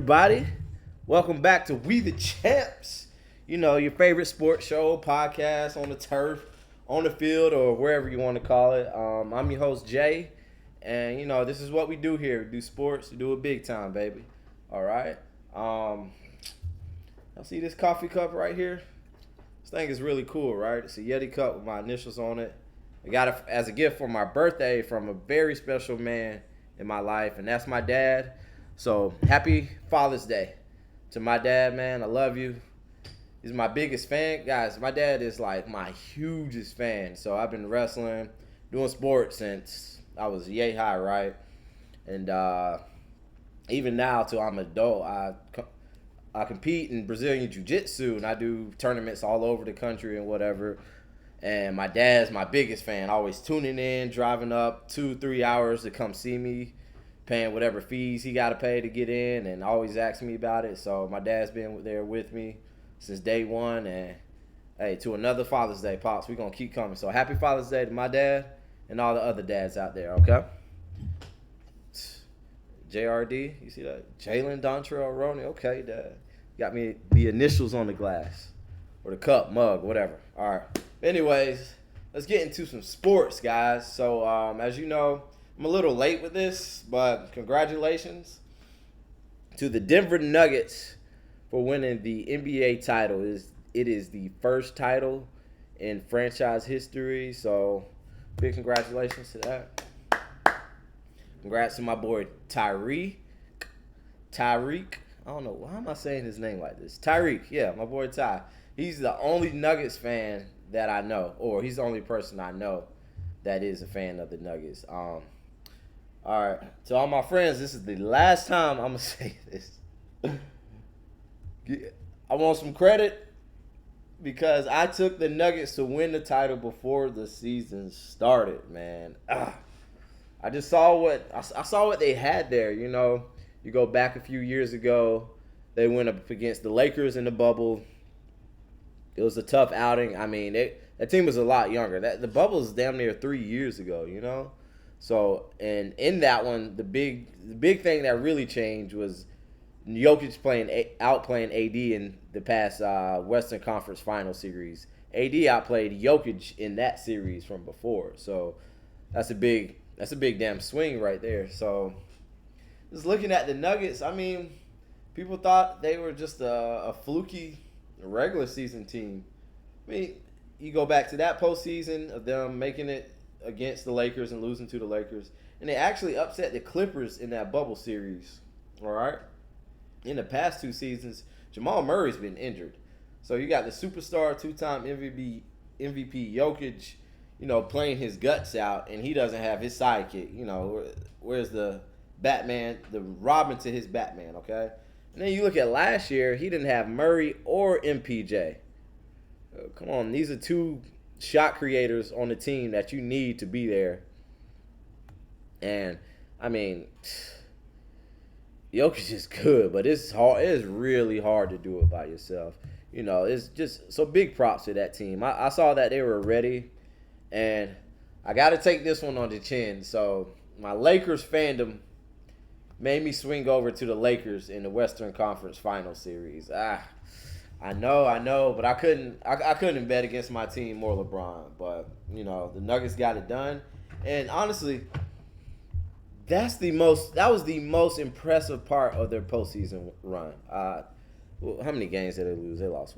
everybody? Welcome back to We the Champz. You know, your favorite sports show, podcast on the turf, on the field, or wherever you want to call it. I'm your host, Jay. And, you know, this is what we do here. We do sports. We do it big time, baby. All right? Y'all see this coffee cup right here? This thing is really cool, right? It's a Yeti cup with my initials on it. I got it as a gift for my birthday from a very special man in my life, and that's my dad. So, happy Father's Day to my dad, man. I love you. He's my biggest fan. Guys, my dad is like my hugest fan. So, I've been wrestling, doing sports since I was yay high, right? And even now, till I'm an adult, I compete in Brazilian Jiu-Jitsu, and I do tournaments all over the country and whatever. And my dad's my biggest fan, always tuning in, driving up 2-3 hours to come see me, paying whatever fees he got to pay to get in, and always asking me about it. So my dad's been there with me since day one. And, hey, to another Father's Day, Pops, we're going to keep coming. So happy Father's Day to my dad and all the other dads out there, okay? JRD, you see that? Jalen Dontrell Roney, okay, Dad. Got me the initials on the glass or the cup, mug, whatever. All right. Anyways, let's get into some sports, guys. So, as you know, I'm a little late with this, but congratulations to the Denver Nuggets for winning the NBA title. It is the first title in franchise history, so big congratulations to that. Congrats to my boy Tyreek. I don't know. Why am I saying his name like this? Tyreek. Yeah, my boy Ty. He's the only Nuggets fan that I know, or he's the only person I know that is a fan of the Nuggets. All right. To all my friends, this is the last time I'm going to say this. I want some credit because I took the Nuggets to win the title before the season started, man. I just saw what they had there, you know. You go back a few years ago, they went up against the Lakers in the bubble. It was a tough outing. I mean, that team was a lot younger. The bubble was damn near 3 years ago, you know. So, and in that one, the big thing that really changed was Jokic outplaying AD in the past Western Conference Final Series. AD outplayed Jokic in that series from before. So, that's a big damn swing right there. So, just looking at the Nuggets, I mean, people thought they were just a fluky regular season team. I mean, you go back to that postseason of them making it against the Lakers and losing to the Lakers, and they actually upset the Clippers in that bubble series. All right? In the past two seasons, Jamal Murray's been injured. So you got the superstar, two-time MVP Jokic, you know, playing his guts out, and he doesn't have his sidekick. You know, where's the Batman, the Robin to his Batman, okay? And then you look at last year, he didn't have Murray or MPJ. Come on, these are two shot creators on the team that you need to be there. And, I mean, Jokic is good, but it's hard. It is really hard to do it by yourself. You know, it's just so big props to that team. I saw that they were ready, and I got to take this one on the chin. So, my Lakers fandom made me swing over to the Lakers in the Western Conference Final Series. I know, but I couldn't bet against my team or LeBron. But, you know, the Nuggets got it done. And honestly, that was the most impressive part of their postseason run. How many games did they lose? They lost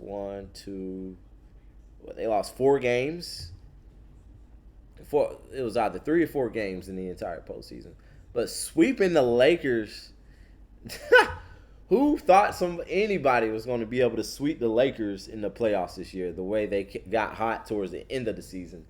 they lost 4 games. It was either 3 or 4 games in the entire postseason. But sweeping the Lakers, who thought anybody was going to be able to sweep the Lakers in the playoffs this year, the way they got hot towards the end of the season?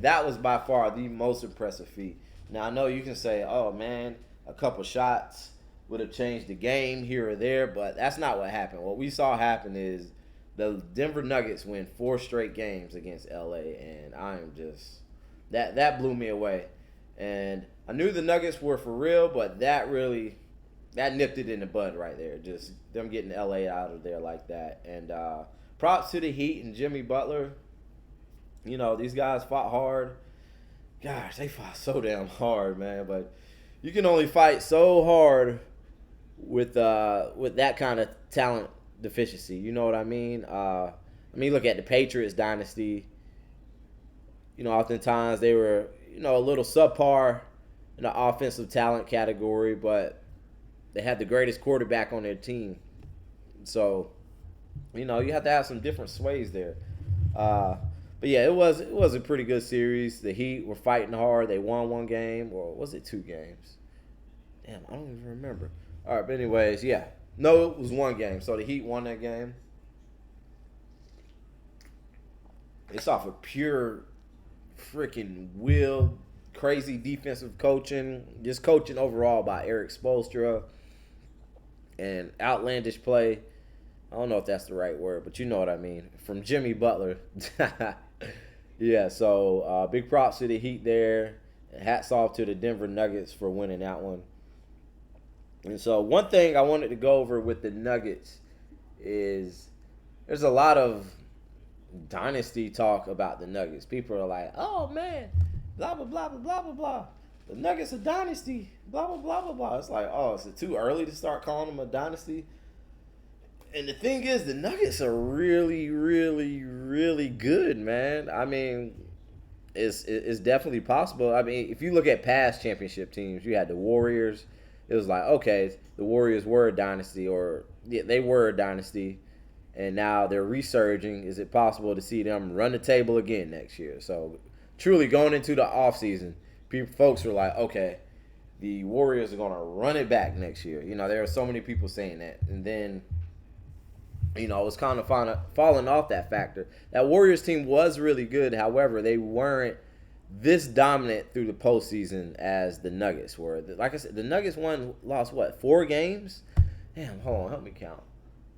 That was by far the most impressive feat. Now, I know you can say, oh, man, a couple shots would have changed the game here or there, but that's not what happened. What we saw happen is the Denver Nuggets win 4 straight games against L.A., and I am just – that blew me away. And I knew the Nuggets were for real, but that nipped it in the bud right there. Just them getting LA out of there like that. And props to the Heat and Jimmy Butler. You know, these guys fought hard. Gosh, they fought so damn hard, man. But you can only fight so hard with that kind of talent deficiency. You know what I mean? Look at the Patriots dynasty. Oftentimes they were, a little subpar in the offensive talent category, but they had the greatest quarterback on their team. So, you have to have some different sways there. But yeah, it was a pretty good series. The Heat were fighting hard. They won one game, or was it 2 games? Damn, I don't even remember. All right, but anyways, yeah. No, it was 1 game. So the Heat won that game. It's off of pure freaking will, crazy defensive coaching, just coaching overall by Eric Spoelstra, and outlandish play. I don't know if that's the right word, but you know what I mean. From Jimmy Butler. Yeah, so big props to the Heat there. Hats off to the Denver Nuggets for winning that one. And so one thing I wanted to go over with the Nuggets is there's a lot of dynasty talk about the Nuggets. People are like, oh, man, blah, blah, blah, blah, blah, blah, blah. The Nuggets are dynasty, blah, blah, blah, blah, blah. It's like, oh, is it too early to start calling them a dynasty? And the thing is, the Nuggets are really, really, really good, man. I mean, it's definitely possible. I mean, if you look at past championship teams, you had the Warriors. It was like, okay, the Warriors were a dynasty, or yeah, they were a dynasty, and now they're resurging. Is it possible to see them run the table again next year? So, truly going into the offseason, folks were like, okay, the Warriors are going to run it back next year. There are so many people saying that. And then, it was kind of falling off that factor. That Warriors team was really good. However, they weren't this dominant through the postseason as the Nuggets were. Like I said, the Nuggets lost 4 games? Damn, hold on, help me count.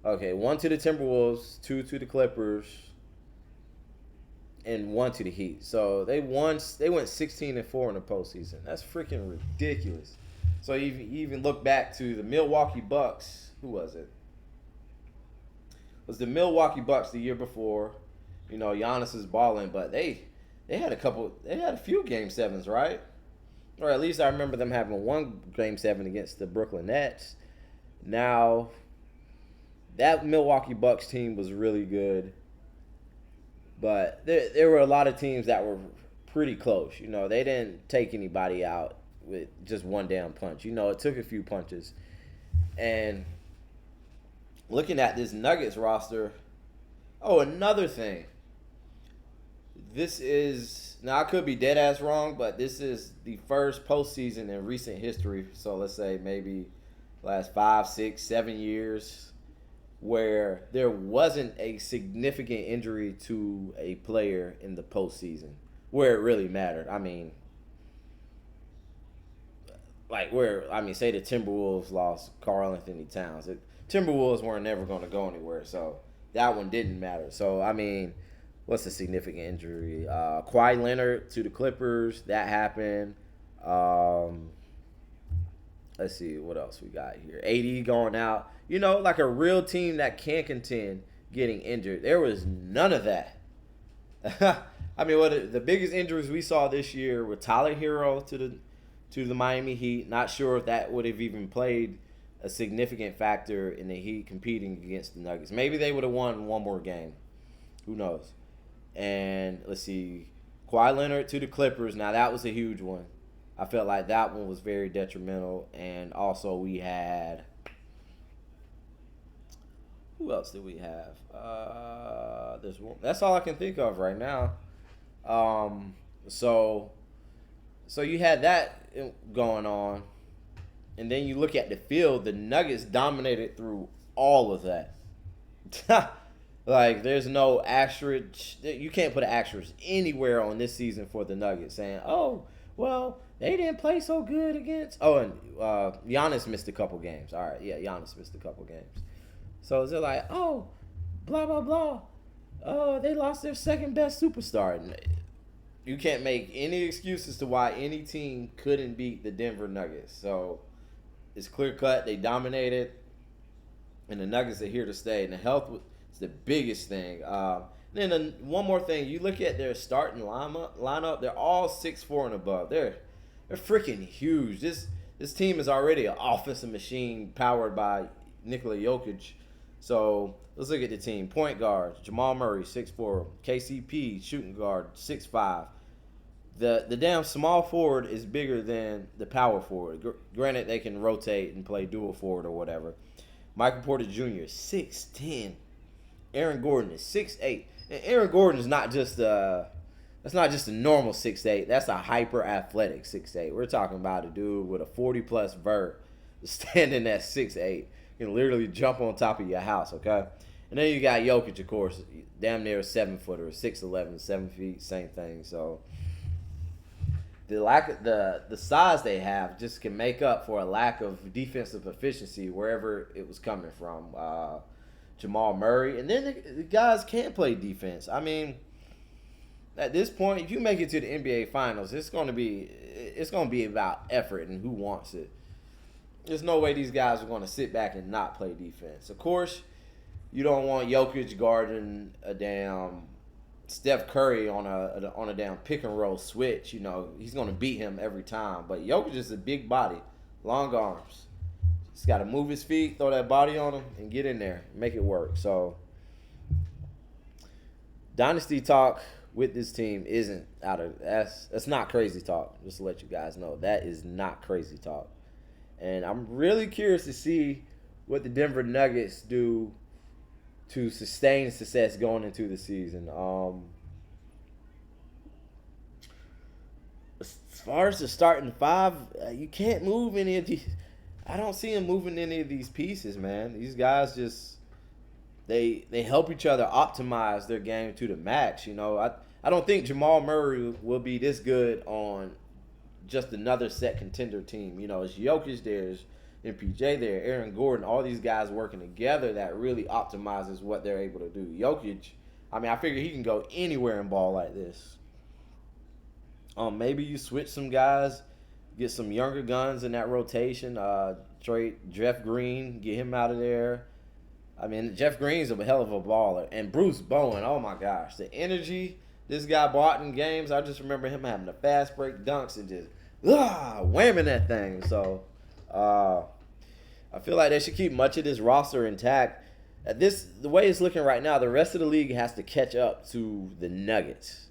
Okay, 1 to the Timberwolves, 2 to the Clippers, and 1 to the Heat. So they went 16-4 in the postseason. That's freaking ridiculous. So you even look back to the Milwaukee Bucks. Who was it? It was the Milwaukee Bucks the year before. Giannis is balling, but they had a few Game 7s, right? Or at least I remember them having 1 Game 7 against the Brooklyn Nets. Now, that Milwaukee Bucks team was really good, but there were a lot of teams that were pretty close. They didn't take anybody out with just one damn punch. It took a few punches. And looking at this Nuggets roster, another thing. This is, now I could be dead ass wrong, but this is the first postseason in recent history. So let's say maybe last 5, 6, 7 years where there wasn't a significant injury to a player in the postseason where it really mattered. Say the Timberwolves lost Karl Anthony Towns. Timberwolves weren't never going to go anywhere, so that one didn't matter. So, what's a significant injury? Kawhi Leonard to the Clippers, that happened. Let's see what else we got here. AD going out. Like a real team that can contend getting injured. There was none of that. The biggest injuries we saw this year were Tyler Hero to the Miami Heat. Not sure if that would have even played a significant factor in the Heat competing against the Nuggets. Maybe they would have won one more game. Who knows? And let's see, Kawhi Leonard to the Clippers. Now, that was a huge one. I felt like that one was very detrimental. And also we had, who else did we have? There's one. That's all I can think of right now. So you had that going on. And then you look at the field, the Nuggets dominated through all of that. Like, there's no asterisk. You can't put an asterisk anywhere on this season for the Nuggets saying, oh, well, they didn't play so good against. Oh, and Giannis missed a couple games. All right, yeah, Giannis missed a couple games. So they're like, oh, blah, blah, blah. Oh, they lost their second best superstar. You can't make any excuses to why any team couldn't beat the Denver Nuggets. So it's clear cut. They dominated, and the Nuggets are here to stay. And the health is the biggest thing. Then one more thing. You look at their starting lineup. They're all 6'4" and above. They're freaking huge. this team is already an offensive machine powered by Nikola Jokic. So let's look at the team. Point guard, Jamal Murray, 6'4". KCP, shooting guard, 6'5". The damn small forward is bigger than the power forward. Granted, they can rotate and play dual forward or whatever. Michael Porter Jr., 6'10". Aaron Gordon is 6'8". And Aaron Gordon is not just that's not just a normal 6'8". That's a hyper athletic 6'8". We're talking about a dude with a 40+ vert standing at 6'8". You can literally jump on top of your house, okay? And then you got Jokic, of course, damn near a 7-footer, 6'11", 7 feet, same thing. So the lack of the size they have just can make up for a lack of defensive efficiency wherever it was coming from. Jamal Murray, and then the guys can't play defense. I mean, at this point, if you make it to the NBA Finals, it's going to be about effort and who wants it. There's no way these guys are going to sit back and not play defense. Of course, you don't want Jokic guarding a damn Steph Curry on a damn pick and roll switch. You know, he's going to beat him every time. But Jokic is a big body, long arms. He's got to move his feet, throw that body on him, and get in there, make it work. So, dynasty talk with this team isn't out of that's not crazy talk. Just to let you guys know, that is not crazy talk. And I'm really curious to see what the Denver Nuggets do to sustain success going into the season. As far as the starting five, you can't move any of these. I don't see him moving any of these pieces, man. These guys just they help each other optimize their game to the max. You know, I don't think Jamal Murray will be this good on just another set contender team. You know, it's Jokic there, it's MPJ there, Aaron Gordon, all these guys working together that really optimizes what they're able to do. Jokic, I mean, I figure he can go anywhere and ball like this. Maybe you switch some guys, get some younger guns in that rotation. Trade Jeff Green, get him out of there. I mean, Jeff Green's a hell of a baller. And Bruce Bowen, oh my gosh. The energy this guy brought in games, I just remember him having the fast break dunks and just whamming that thing. So, I feel like they should keep much of this roster intact. The way it's looking right now, the rest of the league has to catch up to the Nuggets.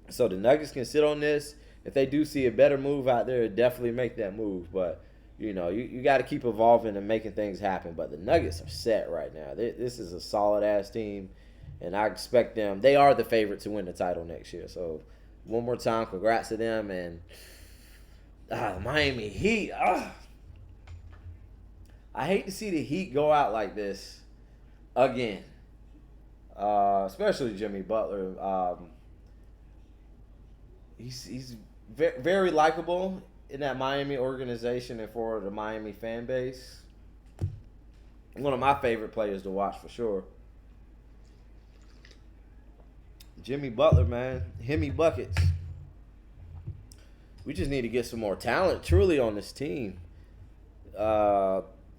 So the Nuggets can sit on this. If they do see a better move out there, definitely make that move. But, you know, you got to keep evolving and making things happen. But the Nuggets are set right now. This is a solid-ass team, and I expect them. They are the favorite to win the title next year. So, one more time, congrats to them. And Miami Heat. I hate to see the Heat go out like this again, especially Jimmy Butler. He's very, very likable in that Miami organization and for the Miami fan base. One of my favorite players to watch for sure. Jimmy Butler, man, Hemi buckets. We just need to get some more talent truly on this team.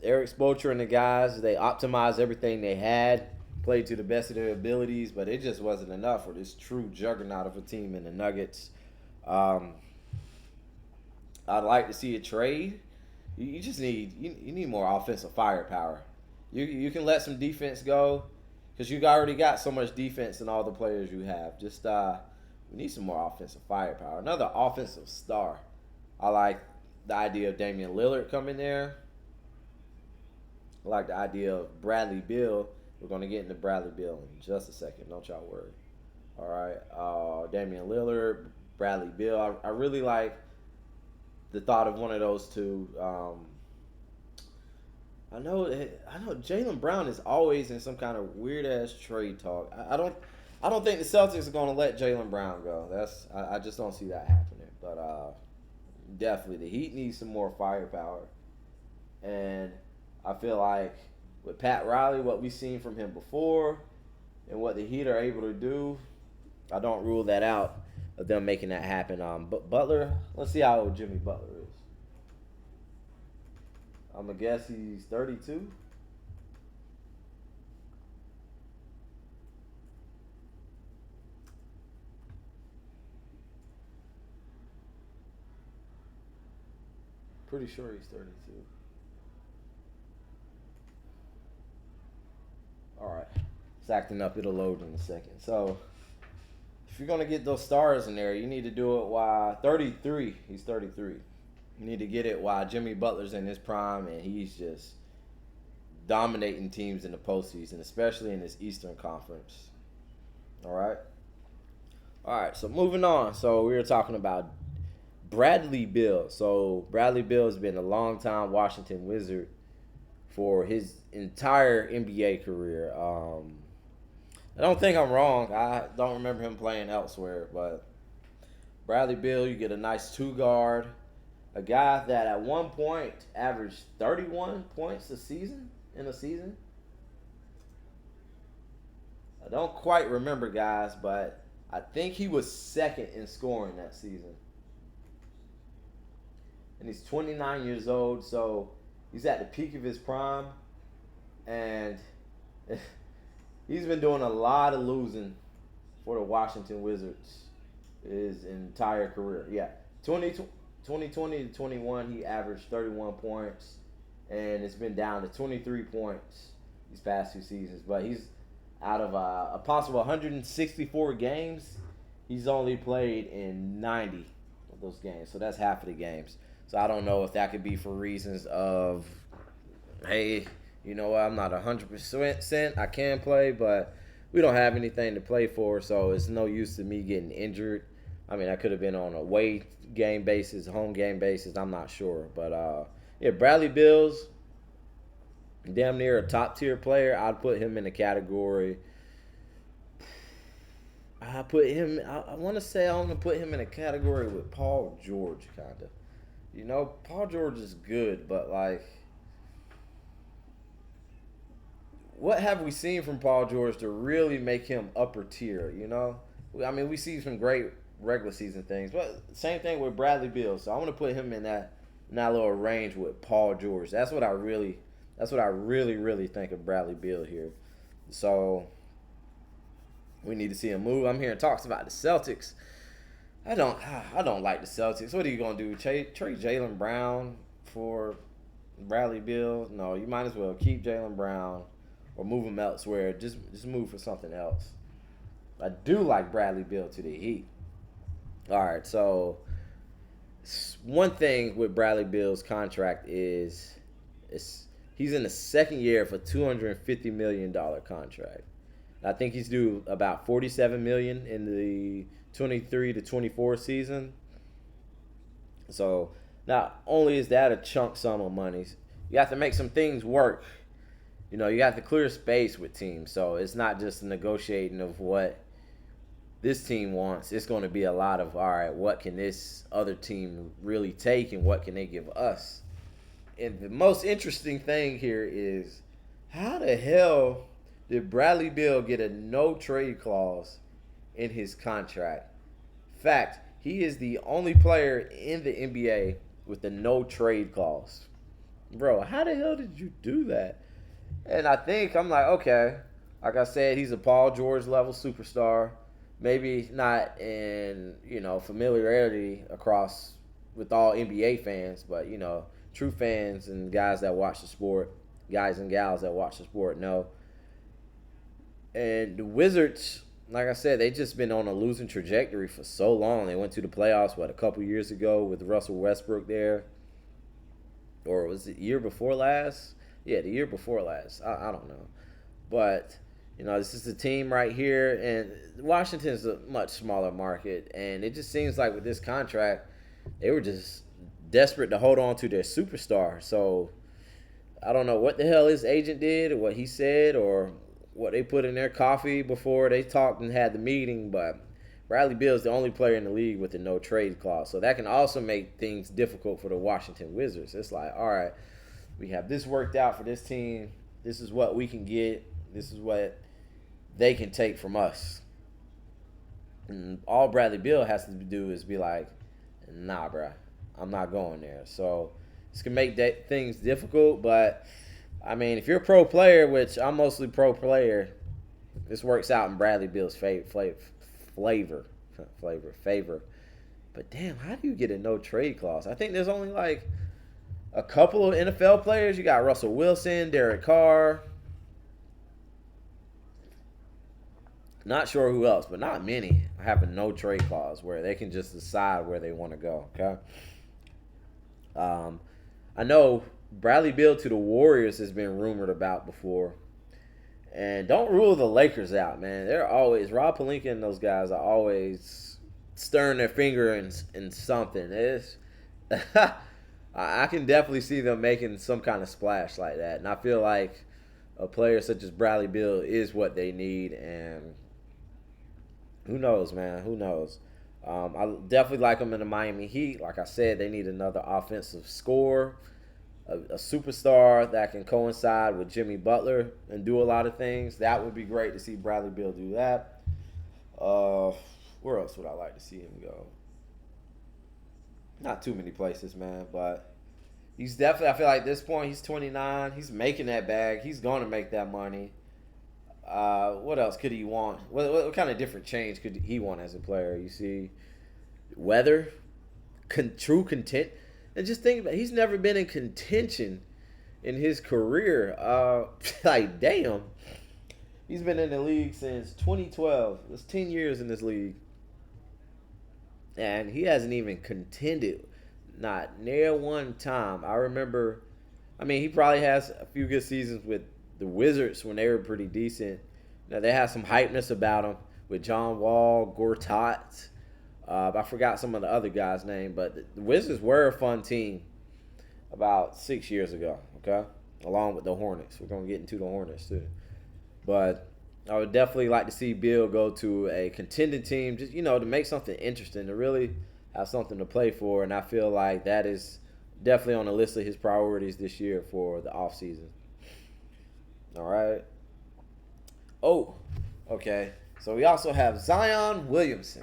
Eric Spoelstra and the guys, they optimized everything they had, played to the best of their abilities, but it just wasn't enough for this true juggernaut of a team in the Nuggets. I'd like to see a trade. You just need more offensive firepower. You can let some defense go because you already got so much defense in all the players you have. Just we need some more offensive firepower. Another offensive star. I like the idea of Damian Lillard coming there. I like the idea of Bradley Beal. We're going to get into Bradley Beal in just a second. Don't y'all worry. All right. Damian Lillard, Bradley Beal. I really like the thought of one of those two. I know Jaylen Brown is always in some kind of weird ass trade talk. I don't think the Celtics are going to let Jaylen Brown go. I just don't see that happening. But definitely the Heat needs some more firepower. And I feel like with Pat Riley, what we've seen from him before and what the Heat are able to do, I don't rule that out of them making that happen. But Butler, let's see how old Jimmy Butler is. I'm going to guess he's 32. Pretty sure he's 32. All right. It's acting up. It'll load in a second. So, if you're going to get those stars in there, you need to do it while 33. He's 33. You need to get it while Jimmy Butler's in his prime and he's just dominating teams in the postseason, especially in this Eastern Conference. All right. All right. So moving on. So we were talking about Bradley Beal. So Bradley Beal has been a long time Washington Wizard for his entire NBA career. I don't think I'm wrong. I don't remember him playing elsewhere, but Bradley Beal, you get a nice two guard. A guy that at one point averaged 31 points in a season. I don't quite remember, guys, but I think he was second in scoring that season. And he's 29 years old, so he's at the peak of his prime. And he's been doing a lot of losing for the Washington Wizards his entire career. Yeah, 2020 to 21, he averaged 31 points, and it's been down to 23 points these past two seasons. But he's out of a possible 164 games, he's only played in 90 of those games. So that's half of the games. So I don't know if that could be for reasons of, hey, you know what, I'm not 100%, I can play, but we don't have anything to play for, so it's no use to me getting injured. I mean, I could have been on a away game basis, home game basis, I'm not sure. But, yeah, Bradley Beal's damn near a top-tier player. I'd put him in the category. I want to say I want to put him in a category with Paul George, kind of. You know, Paul George is good, but, like, what have we seen from Paul George to really make him upper tier, you know? I mean, we see some great regular season things, but same thing with Bradley Beal. So I want to put him in that little range with Paul George. That's what I really think of Bradley Beal here. So we need to see him move. I'm hearing talks about the Celtics. I don't like the Celtics. What are you gonna do? Trade Jaylen Brown for Bradley Beal? No, you might as well keep Jaylen Brown or move him elsewhere. Just move for something else. I do like Bradley Beal to the Heat. All right, so one thing with Bradley Beal's contract is he's in the second year of a $250 million contract. I think he's due about $47 million in the 23 to 24 season. So not only is that a chunk sum of money, you have to make some things work. You know, you have to clear space with teams. So it's not just negotiating of what this team wants. It's going to be a lot of, all right, what can this other team really take and what can they give us? And the most interesting thing here is, how the hell did Bradley Beal get a no-trade clause in his contract? Fact, he is the only player in the NBA with a no-trade clause. Bro, how the hell did you do that? And I'm like, okay, like I said, he's a Paul George level superstar. Maybe not in, familiarity across with all NBA fans, but, true fans and guys that watch the sport, guys and gals that watch the sport know. And the Wizards, like I said, they just been on a losing trajectory for so long. They went to the playoffs, a couple years ago with Russell Westbrook there. Or was it year before last? Yeah, the year before last. I don't know. But, this is the team right here. And Washington's a much smaller market. And it just seems like with this contract, they were just desperate to hold on to their superstar. So, I don't know what the hell his agent did or what he said or what they put in their coffee before they talked and had the meeting. But Bradley Beal is the only player in the league with a no-trade clause. So that can also make things difficult for the Washington Wizards. It's like, all right, we have this worked out for this team. This is what we can get. This is what they can take from us. And all Bradley Beal has to do is be like, nah, bruh, I'm not going there. So this can make things difficult, but I mean, if you're a pro player, which I'm mostly pro player, this works out in Bradley Beal's favor. But damn, how do you get a no trade clause? I think there's only like a couple of NFL players. You got Russell Wilson, Derek Carr. Not sure who else, but not many have a no trade clause where they can just decide where they want to go. Okay. I know Bradley Beal to the Warriors has been rumored about before. And don't rule the Lakers out, man. They're always, Rob Pelinka and those guys are always stirring their finger in something. It's I can definitely see them making some kind of splash like that. And I feel like a player such as Bradley Beal is what they need. And who knows, man? Who knows? I definitely like them in the Miami Heat. Like I said, they need another offensive scorer, a superstar that can coincide with Jimmy Butler and do a lot of things. That would be great to see Bradley Beal do that. Where else would I like to see him go? Not too many places, man, but he's definitely, I feel like at this point, he's 29. He's making that bag. He's going to make that money. What else could he want? What kind of different change could he want as a player? You see, weather, true content. And just think about it, he's never been in contention in his career. Like, damn. He's been in the league since 2012. It's 10 years in this league. And he hasn't even contended, not near one time. I remember, he probably has a few good seasons with the Wizards when they were pretty decent. Now, they had some hypeness about them with John Wall, Gortat. I forgot some of the other guys' name, but the Wizards were a fun team about 6 years ago, okay? Along with the Hornets. We're going to get into the Hornets, too. But I would definitely like to see Bill go to a contending team, just, to make something interesting, to really have something to play for. And I feel like that is definitely on the list of his priorities this year for the offseason. All right. Oh, okay. So we also have Zion Williamson.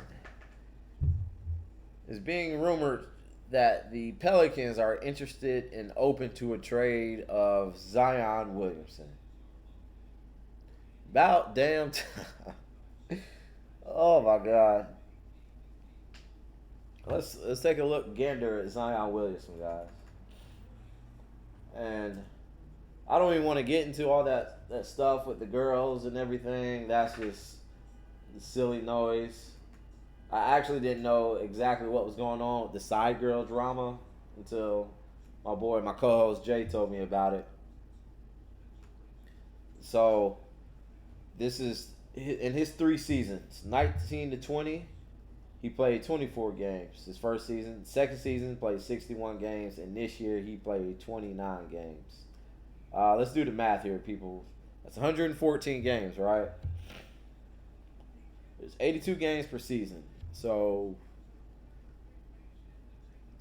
It's being rumored that the Pelicans are interested and open to a trade of Zion Williamson. About damn time. Oh my God. Let's take a look gander at Zion Williamson, guys. And I don't even want to get into all that stuff with the girls and everything. That's just silly noise. I actually didn't know exactly what was going on with the side girl drama until my co-host Jay told me about it. So this is in his 3 seasons, 19 to 20. He played 24 games his first season. Second season, played 61 games. And this year, he played 29 games. Let's do the math here, people. That's 114 games, right? There's 82 games per season. So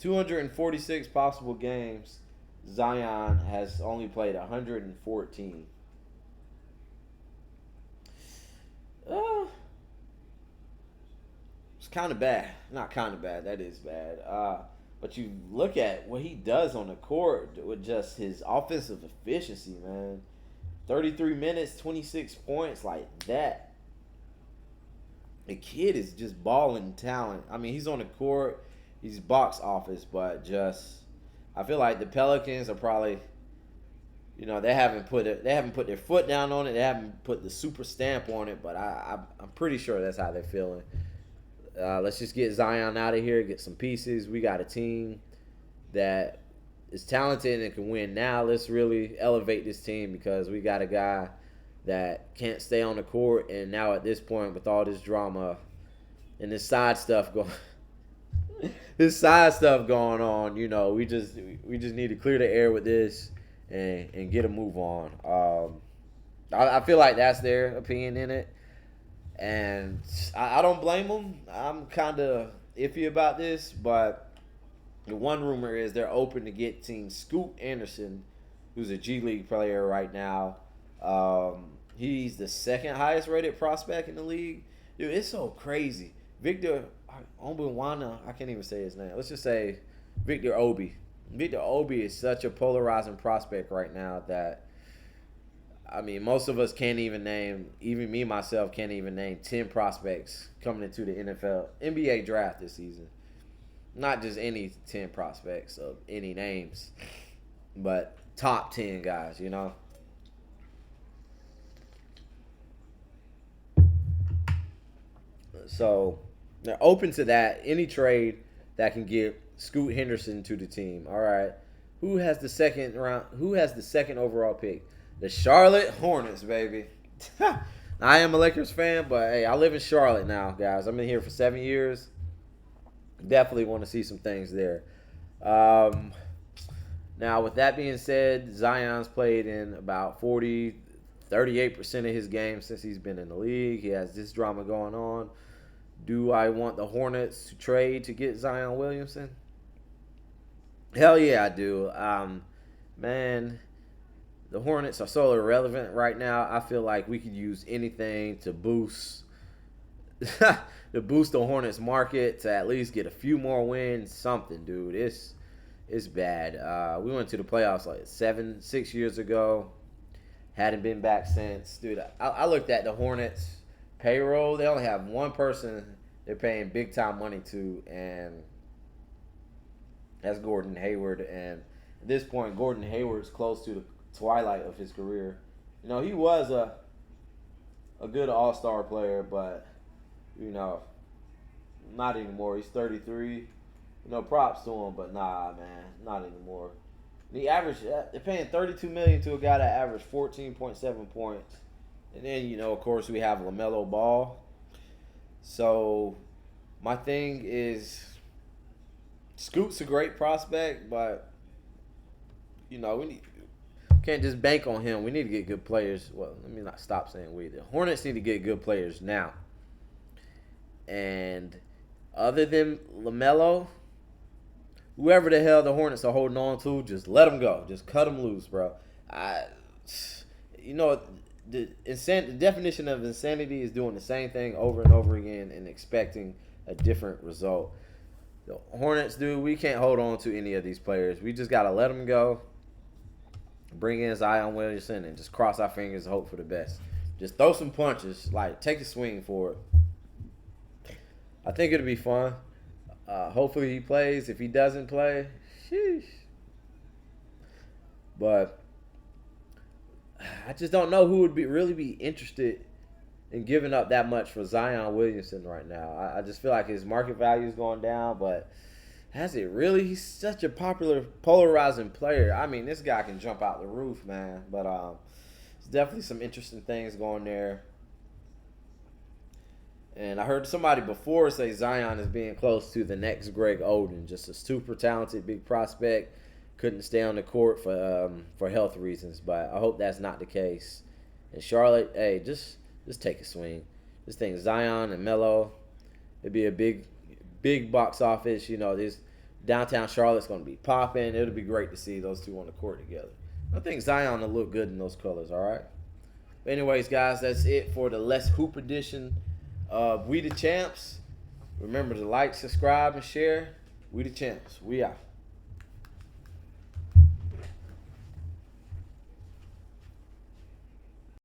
246 possible games. Zion has only played 114. It's kind of bad. Not kind of bad. That is bad. But you look at what he does on the court with just his offensive efficiency, man. 33 minutes, 26 points, like that. The kid is just balling talent. He's on the court. He's box office, but just I feel like the Pelicans are probably, they haven't put their foot down on it. They haven't put the super stamp on it, but I'm pretty sure that's how they're feeling. Let's just get Zion out of here, get some pieces. We got a team that is talented and can win now. Let's really elevate this team because we got a guy that can't stay on the court. And now at this point, with all this drama and this side stuff going on, we just need to clear the air with this and get a move on. I feel like that's their opinion in it. And I don't blame them. I'm kind of iffy about this, but the one rumor is they're open to getting Scoot Anderson, who's a G League player right now. He's the second highest rated prospect in the league. Dude, it's so crazy. Victor Obiwana, I can't even say his name. Let's just say Victor Obi. Victor Obi is such a polarizing prospect right now that most of us can't even name, even me, myself, can't even name 10 prospects coming into the NBA draft this season. Not just any 10 prospects of any names. but top 10 guys, you know. So they're open to that. Any trade that can get Scoot Henderson to the team. All right. Who has the second round? Who has the second overall pick? The Charlotte Hornets, baby. I am a Lakers fan, but hey, I live in Charlotte now, guys. I've been here for 7 years. Definitely want to see some things there. Now, with that being said, Zion's played in about 38% of his games since he's been in the league. He has this drama going on. Do I want the Hornets to trade to get Zion Williamson? Hell yeah, I do. Man, the Hornets are so irrelevant right now. I feel like we could use anything to boost the Hornets market to at least get a few more wins. Something, dude. It's bad. We went to the playoffs like 6 years ago. Hadn't been back since. Dude, I looked at the Hornets payroll. They only have one person they're paying big time money to, and that's Gordon Hayward. And at this point, Gordon Hayward's close to the twilight of his career. You know, he was a good all-star player, but, you know, not anymore. He's 33. You know, props to him, but nah, man, not anymore. The average, they're paying $32 million to a guy that averaged 14.7 points. And then, you know, of course, we have LaMelo Ball. So, my thing is, Scoot's a great prospect, but, you know, we can't just bank on him. We need to get good players. Well, let me not stop saying we. The Hornets need to get good players now. And other than LaMelo, whoever the hell the Hornets are holding on to, just let them go. Just cut them loose, bro. You know, the definition of insanity is doing the same thing over and over again and expecting a different result. The Hornets, dude, we can't hold on to any of these players. We just got to let them go, bring in Zion Williamson, and just cross our fingers and hope for the best. Just throw some punches. Like, take a swing for it. I think it'll be fun. Hopefully he plays. If he doesn't play, sheesh. But I just don't know who would really be interested in giving up that much for Zion Williamson right now. I just feel like his market value is going down, but has it really? He's such a popular, polarizing player. I mean, this guy can jump out the roof, man. But there's definitely some interesting things going there. And I heard somebody before say Zion is being close to the next Greg Oden, just a super talented big prospect. Couldn't stay on the court for health reasons, but I hope that's not the case. And Charlotte, hey, just take a swing. Just think Zion and Melo, it'd be a big box office. You know, this downtown Charlotte's going to be popping. It'll be great to see those two on the court together. I think Zion will look good in those colors, all right? But anyways, guys, that's it for the Let's Hoop edition of We the Champs. Remember to like, subscribe, and share. We the Champs. We out.